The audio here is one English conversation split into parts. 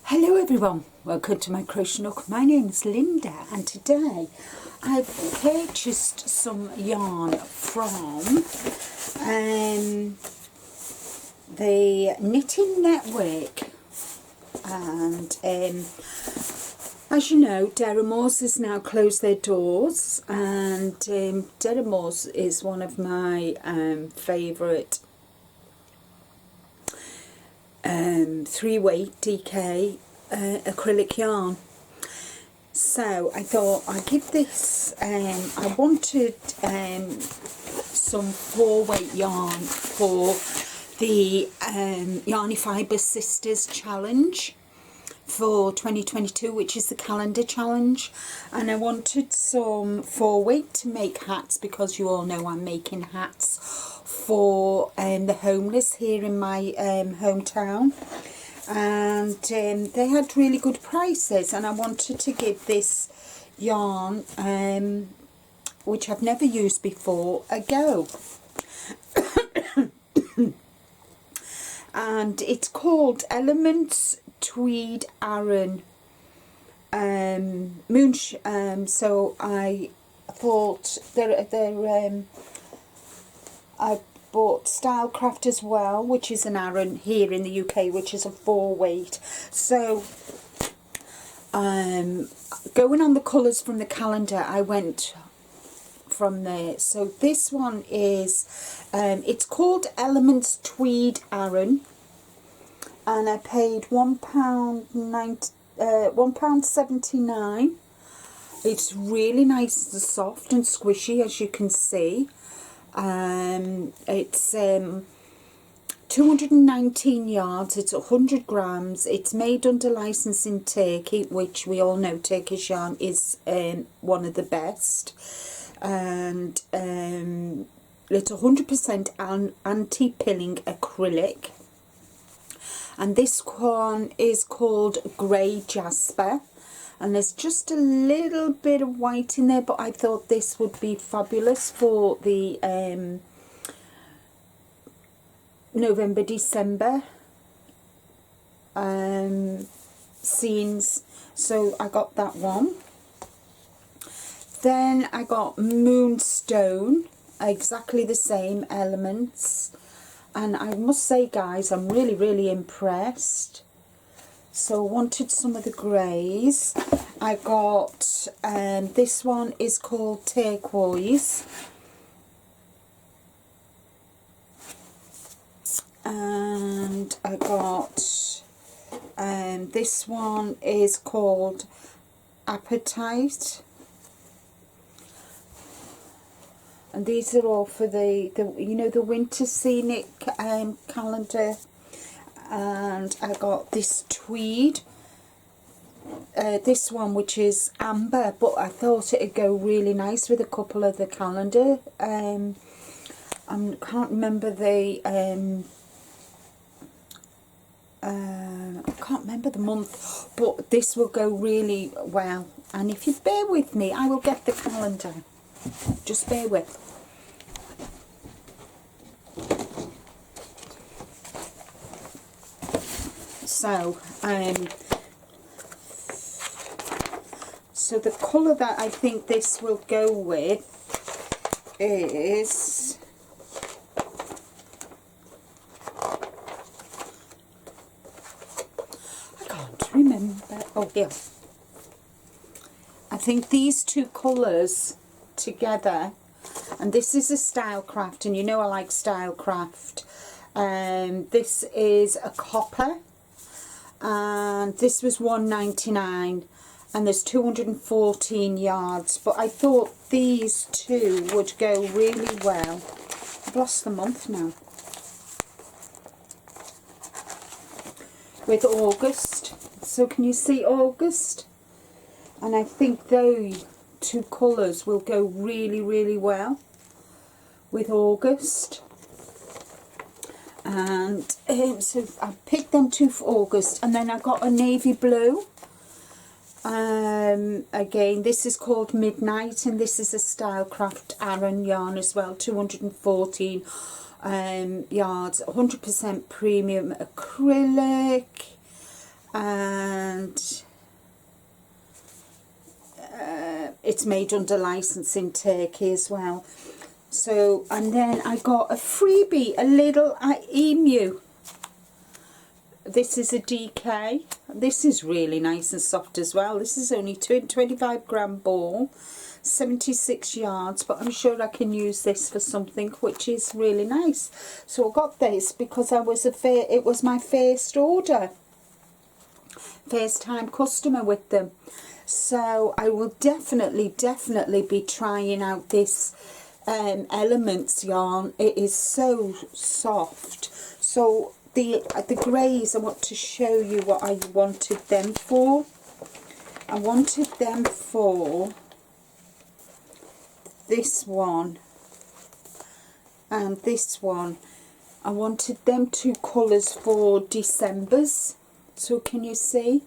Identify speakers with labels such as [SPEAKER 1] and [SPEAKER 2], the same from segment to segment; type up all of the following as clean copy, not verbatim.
[SPEAKER 1] Hello everyone, welcome to my crochet nook. My name is Linda and today I've purchased some yarn from the Knitting Network, and as you know, Deramores has now closed their doors, and Deramores is one of my favourite 3-weight DK acrylic yarn. So I thought I'd give this, I wanted some 4-weight yarn for the Yarny Fibre Sisters challenge for 2022, which is the calendar challenge, and I wanted some 4-weight to make hats, because you all know I'm making hats for the homeless here in my hometown, and they had really good prices, and I wanted to give this yarn, which I've never used before, a go. And it's called Elements Tweed Aran so I thought I bought Stylecraft as well, which is an Aran here in the UK, which is a 4-weight. So going on the colours from the calendar, I went from there. So this one is it's called Elements Tweed Aran, and I paid £1.79. It's really nice and soft and squishy, as you can see. It's 219 yards, it's 100 grams, it's made under licence in Turkey, which we all know Turkish yarn is one of the best, and it's 100% anti-pilling acrylic, and this one is called Grey Jasper, and there's just a little bit of white in there, but I thought this would be fabulous for the November, December scenes, so I got that one. Then I got Moonstone, exactly the same elements, and I must say, guys, I'm really impressed. So I wanted some of the greys. I got this one is called Turquoise, and I got this one is called Appetite, and these are all for the you know, the winter scenic calendar. And I got this tweed, this one, which is amber, but I thought it'd go really nice with a couple of the calendar. I can't remember the I can't remember the month, but this will go really well. And if you bear with me, I will get the calendar. Just bear with. So, so the colour that I think this will go with is, I can't remember, oh yeah, I think these two colours together, and this is a Stylecraft, and you know I like Stylecraft, this is a copper, and this was £1.99, and there's 214 yards, but I thought these two would go really well. I've lost the month now. With August, so can you see August? And I think those two colours will go really well with August. And so I picked them two for August, and then I got a navy blue. Again, this is called Midnight, and this is a Stylecraft Aran yarn as well, 214 yards, 100% premium acrylic, and it's made under license in Turkey as well. So, and then I got a freebie, a little emu. This is a DK. This is really nice and soft as well. This is only 25 gram ball, 76 yards, but I'm sure I can use this for something, which is really nice. So I got this because it was my first order, first time customer with them. So I will definitely be trying out this Elements yarn. It is so soft. So the greys, I want to show you what I wanted them for. I wanted them for this one and this one. I wanted them two colours for December's. So can you see?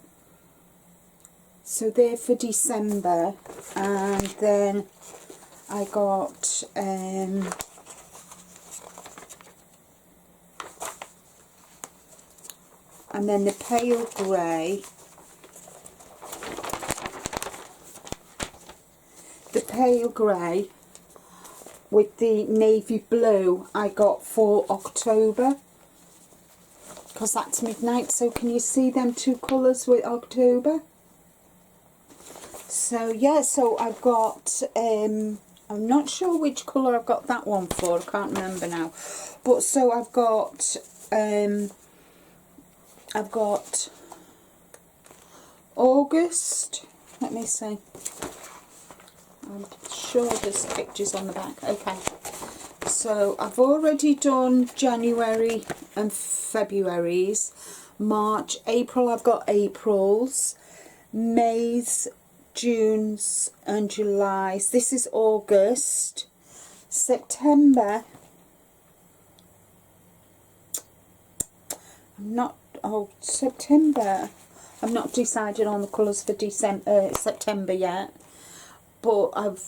[SPEAKER 1] So they're for December, and then I got and then the pale grey, with the navy blue I got for October, because that's midnight. So can you see them two colours with October? So yeah, so I've got I'm not sure which colour I've got that one for, I can't remember now. But so I've got August, let me see, I'm sure there's pictures on the back. Okay, so I've already done January and February's, March, April, I've got April's, May's, June's and July's. This is August. September, September, I'm not decided on the colours for September yet, but I've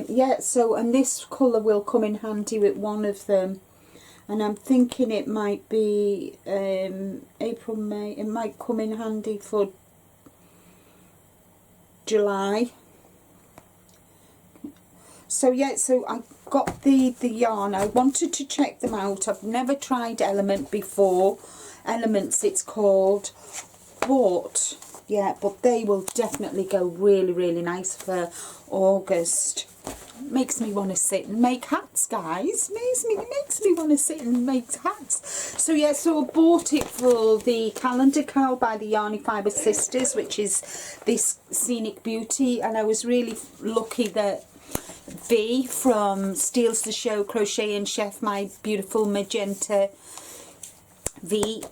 [SPEAKER 1] yeah, so, and this colour will come in handy with one of them, and I'm thinking it might be April, May, it might come in handy for July. So yeah, so I got the yarn. I wanted to check them out. I've never tried Element before, Elements it's called, but yeah, but they will definitely go really nice for August. Makes me want to sit and make hats, guys. Makes me want to sit and make hats. So yeah, so I bought it for the calendar cowl by the Yarny Fibre Sisters, which is this Scenic Beauty, and I was really lucky that V from Steals the Show Crochet and Chef, my beautiful magenta V,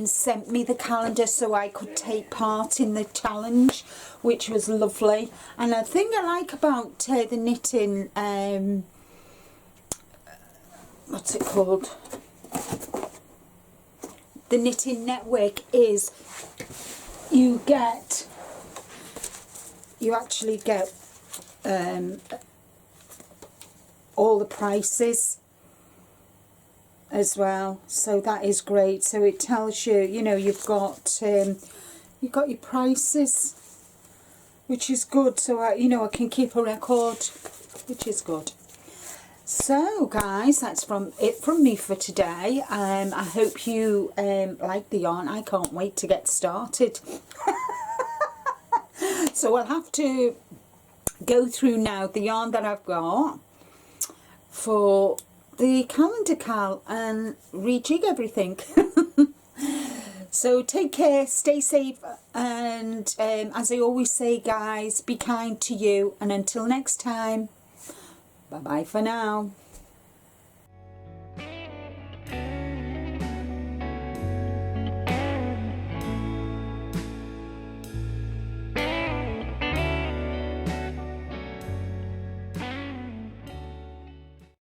[SPEAKER 1] sent me the calendar so I could take part in the challenge, which was lovely. And the thing I like about the knitting, what's it called, the knitting network, is you actually get all the prices as well, so that is great. So it tells you, you know, you've got your prices, which is good. So I, you know, I can keep a record, which is good. So guys, that's it from me for today. I hope you like the yarn. I can't wait to get started. So I'll have to go through now the yarn that I've got for the calendar cowl and rejig everything. So take care, stay safe, and as I always say, guys, be kind to you, and until next time, bye bye for now.